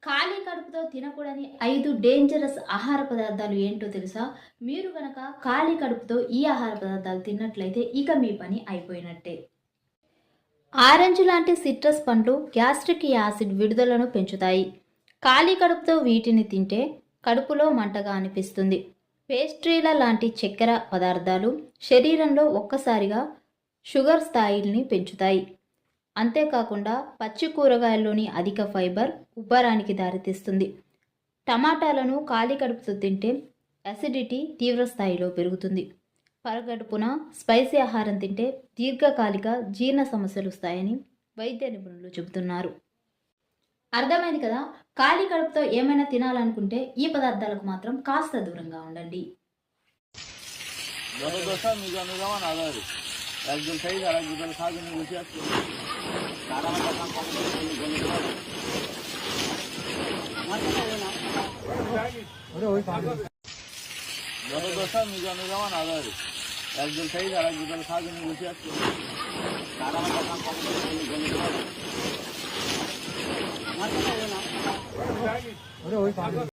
ఖాళీ కడుపుతో తినకూడని 5 డేంజరస్ ఆహార పదార్థాలు ఏంటో తెలుసా? మీరు గనక ఖాళీ కడుపుతో ఈ ఆహార పదార్థాలు తిన్నట్లయితే ఇక మీ పని అయిపోయినట్టే. ఆరెంజ్ లాంటి సిట్రస్ పండ్లు గ్యాస్ట్రిక్ యాసిడ్ విడుదలను పెంచుతాయి. ఖాళీ కడుపుతో వీటిని తింటే కడుపులో మంటగా అనిపిస్తుంది. పేస్ట్రీల లాంటి చక్కెర పదార్థాలు శరీరంలో ఒక్కసారిగా షుగర్ స్థాయిల్ని పెంచుతాయి. అంతేకాకుండా పచ్చి కూరగాయల్లోని అధిక ఫైబర్ ఉబ్బరానికి దారితీస్తుంది. టమాటాలను ఖాళీ కడుపుతో తింటే అసిడిటీ తీవ్ర స్థాయిలో పెరుగుతుంది. పరగడుపున స్పైసీ ఆహారం తింటే దీర్ఘకాలిక జీర్ణ సమస్యలు వస్తాయని వైద్య నిపుణులు చెబుతున్నారు. అర్థమైంది కదా? ఖాళీ కడుపుతో ఏమైనా తినాలనుకుంటే ఈ పదార్థాలకు మాత్రం కాస్త దూరంగా ఉండండి. একজন খাই আর একজন খাওয়ার জন্য বসে আসছে জনদশা মিজানুর রহমান আজারি একজন খাই আর একজন খাওয়ার জন্য বসে আসছে তারা